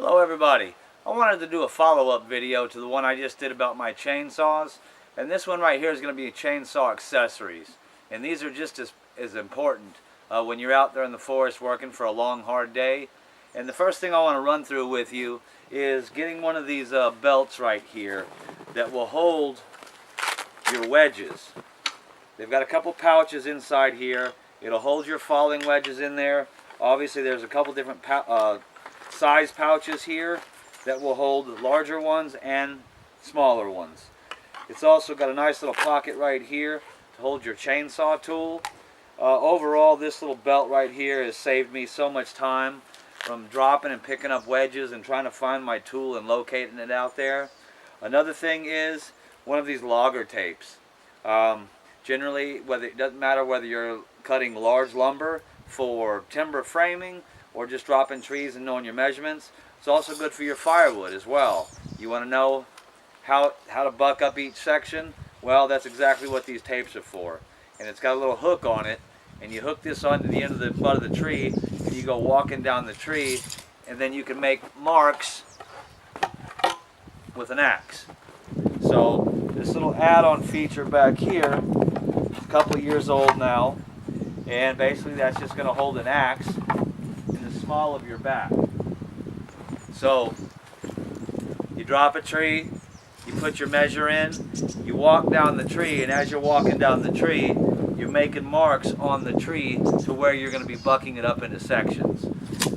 Hello everybody. I wanted to do a follow-up video to the one I just did about my chainsaws. And this one right here is going to be chainsaw accessories. And these are just as important when you're out there in the forest working for a long, hard day. And the first thing I want to run through with you is getting one of these belts right here that will hold your wedges. They've got a couple pouches inside here. It'll hold your falling wedges in there. Obviously there's a couple different size pouches here that will hold the larger ones and smaller ones. It's also got a nice little pocket right here to hold your chainsaw tool. Overall, this little belt right here has saved me so much time from dropping and picking up wedges and trying to find my tool and locating it out there. Another thing is one of these logger tapes. Generally, it doesn't matter whether you're cutting large lumber for timber framing or just dropping trees and knowing your measurements. It's also good for your firewood as well. You want to know how to buck up each section? Well, that's exactly what these tapes are for. And it's got a little hook on it, and you hook this onto the end of the butt of the tree, and you go walking down the tree, and then you can make marks with an axe. So this little add-on feature back here is a couple of years old now, and basically that's just going to hold an axe in the small of your back. So you drop a tree, you put your measure in, you walk down the tree, and as you're walking down the tree, you're making marks on the tree to where you're going to be bucking it up into sections.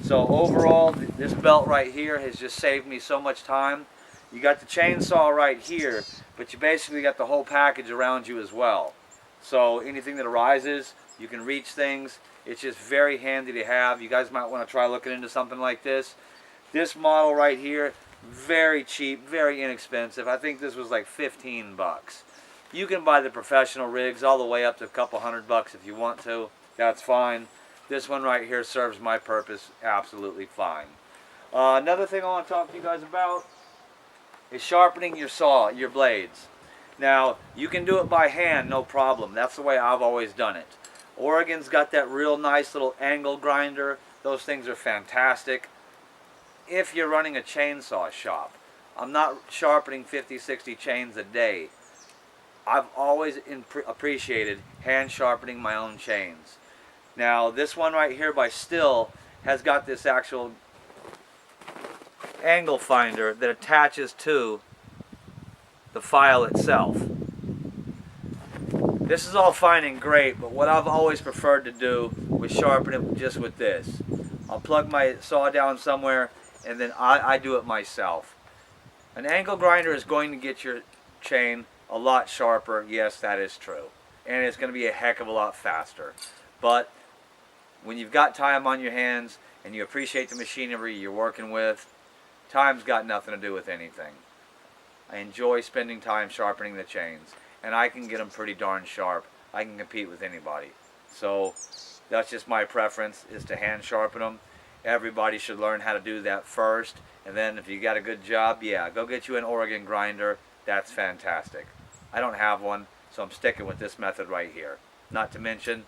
So overall, this belt right here has just saved me so much time. You got the chainsaw right here, but you basically got the whole package around you as well. So anything that arises, you can reach things. It's just very handy to have. You guys might want to try looking into something like this. This model right here, very cheap, very inexpensive. I think this was like 15 bucks. You can buy the professional rigs all the way up to a couple $100 if you want to. That's fine. This one right here serves my purpose absolutely fine. Another thing I want to talk to you guys about is sharpening your blades. Now, you can do it by hand, no problem. That's the way I've always done it. Oregon's got that real nice little angle grinder. Those things are fantastic. If you're running a chainsaw shop, I'm not sharpening 50, 60 chains a day. I've always appreciated hand sharpening my own chains. Now, this one right here by Still has got this actual angle finder that attaches to the file itself. This is all fine and great, but what I've always preferred to do was sharpen it just with this. I'll plug my saw down somewhere and then I do it myself. An angle grinder is going to get your chain a lot sharper, yes, that is true. And it's going to be a heck of a lot faster. But when you've got time on your hands and you appreciate the machinery you're working with, time's got nothing to do with anything. I enjoy spending time sharpening the chains, and I can get them pretty darn sharp. I can compete with anybody. So that's just my preference, is to hand sharpen them. Everybody should learn how to do that first, and then if you got a good job, yeah, go get you an Oregon grinder. That's fantastic. I don't have one, so I'm sticking with this method right here. Not to mention,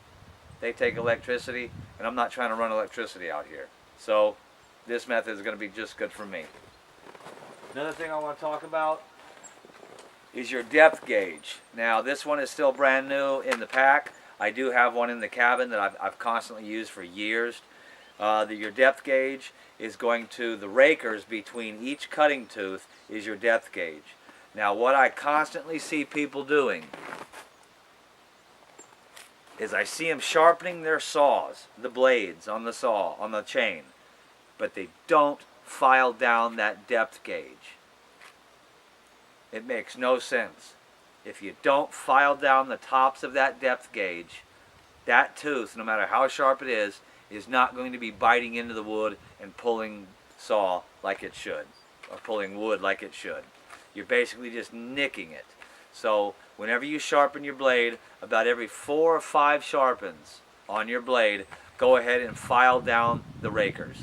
they take electricity, and I'm not trying to run electricity out here. So this method is going to be just good for me. Another thing I want to talk about is your depth gauge. Now, this one is still brand new in the pack. I do have one in the cabin that I've constantly used for years. Your depth gauge is going to the rakers between each cutting tooth is your depth gauge. Now, what I constantly see people doing is I see them sharpening their saws, the blades on the saw, on the chain, but they don't file down that depth gauge. It makes no sense. If you don't file down the tops of that depth gauge, that tooth, no matter how sharp it is not going to be biting into the wood and pulling saw like it should, or pulling wood like it should. You're basically just nicking it. So whenever you sharpen your blade, about every 4 or 5 sharpens on your blade, go ahead and file down the rakers.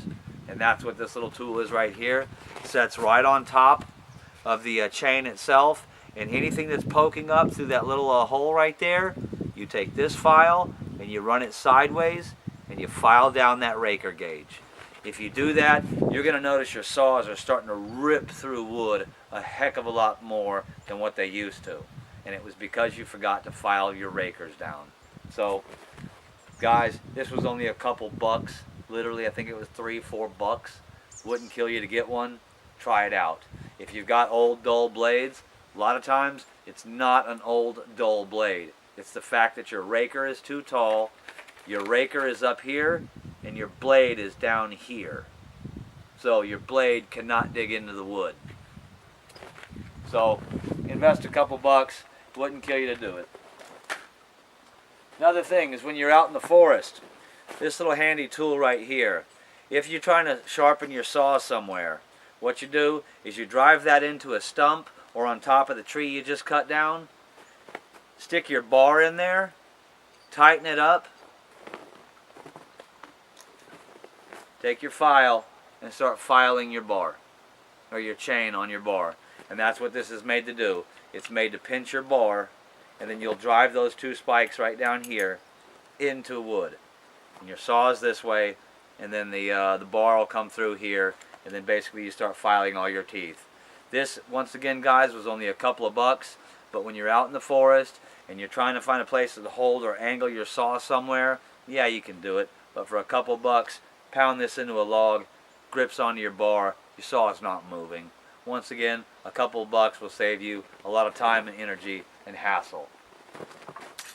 And that's what this little tool is right here. It sets right on top of the chain itself, and anything that's poking up through that little hole right there, you take this file and you run it sideways and you file down that raker gauge. If you do that, you're going to notice your saws are starting to rip through wood a heck of a lot more than what they used to. And it was because you forgot to file your rakers down. So, guys, this was only a couple bucks. Literally, I think it was $3-4. Wouldn't kill you to get one. Try it out. If you've got old, dull blades, a lot of times it's not an old, dull blade. It's the fact that your raker is too tall, your raker is up here, and your blade is down here. So your blade cannot dig into the wood. So invest a couple bucks, wouldn't kill you to do it. Another thing is when you're out in the forest, this little handy tool right here, if you're trying to sharpen your saw somewhere, what you do is you drive that into a stump or on top of the tree you just cut down, stick your bar in there, tighten it up, take your file and start filing your bar or your chain on your bar. And that's what this is made to do. It's made to pinch your bar, and then you'll drive those two spikes right down here into wood. And your saw is this way, and then the bar will come through here, and then basically you start filing all your teeth. This, once again, guys, was only a couple of bucks, but when you're out in the forest and you're trying to find a place to hold or angle your saw somewhere, yeah, you can do it. But for a couple bucks, pound this into a log, grips onto your bar, your saw is not moving. Once again, a couple bucks will save you a lot of time and energy and hassle.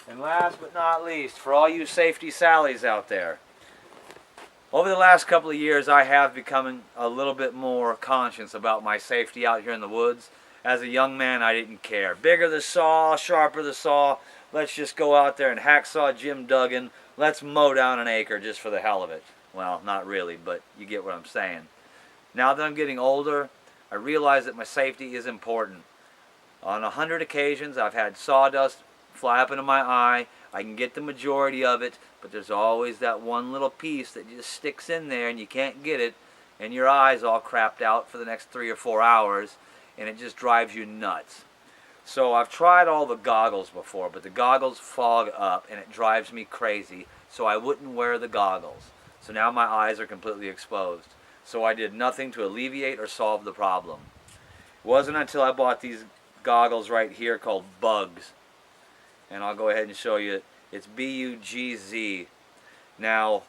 And last but not least, for all you safety Sallies out there, over the last couple of years I have become a little bit more conscious about my safety out here in the woods. As a young man, I didn't care. Bigger the saw, sharper the saw, let's just go out there and hacksaw Jim Duggan, let's mow down an acre just for the hell of it. Well, not really, but you get what I'm saying. Now that I'm getting older, I realize that my safety is important. On 100 occasions, I've had sawdust fly up into my eye. I can get the majority of it, but there's always that one little piece that just sticks in there and you can't get it, and your eye's all crapped out for the next 3 or 4 hours, and it just drives you nuts. So I've tried all the goggles before, but the goggles fog up and it drives me crazy, so I wouldn't wear the goggles. So now my eyes are completely exposed. So I did nothing to alleviate or solve the problem. It wasn't until I bought these goggles right here called Bugs, and I'll go ahead and show you. It's B-U-G-Z. Now,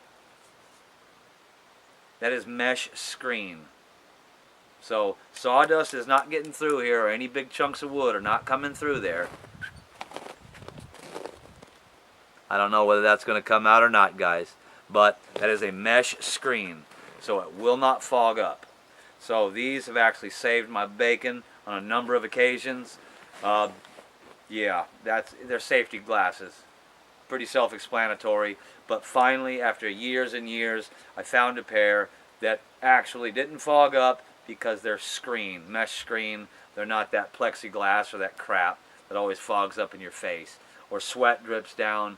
that is mesh screen. So sawdust is not getting through here, or any big chunks of wood are not coming through there. I don't know whether that's going to come out or not, guys, but that is a mesh screen, so it will not fog up. So these have actually saved my bacon on a number of occasions. Yeah, they're safety glasses. Pretty self-explanatory, but finally, after years and years, I found a pair that actually didn't fog up because they're screen, mesh screen. They're not that plexiglass or that crap that always fogs up in your face, or sweat drips down.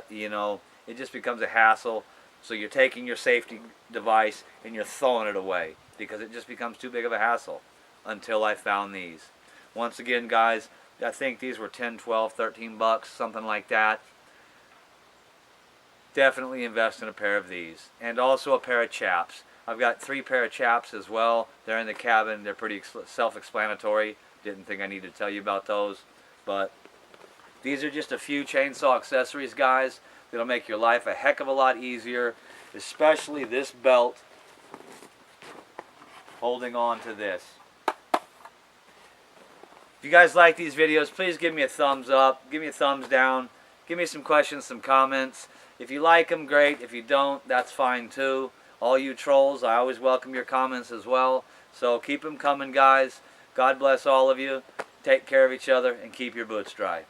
You know, it just becomes a hassle. So you're taking your safety device and you're throwing it away because it just becomes too big of a hassle. Until I found these. Once again, guys, I think these were 10, 12, 13 bucks, something like that. Definitely invest in a pair of these. And also a pair of chaps. I've got 3 pair of chaps as well. They're in the cabin. They're pretty self-explanatory. Didn't think I needed to tell you about those. But these are just a few chainsaw accessories, guys, that'll make your life a heck of a lot easier. Especially this belt holding on to this. If you guys like these videos, please give me a thumbs up, give me a thumbs down, give me some questions, some comments. If you like them, great. If you don't, that's fine too. All you trolls, I always welcome your comments as well. So keep them coming, guys. God bless all of you. Take care of each other and keep your boots dry.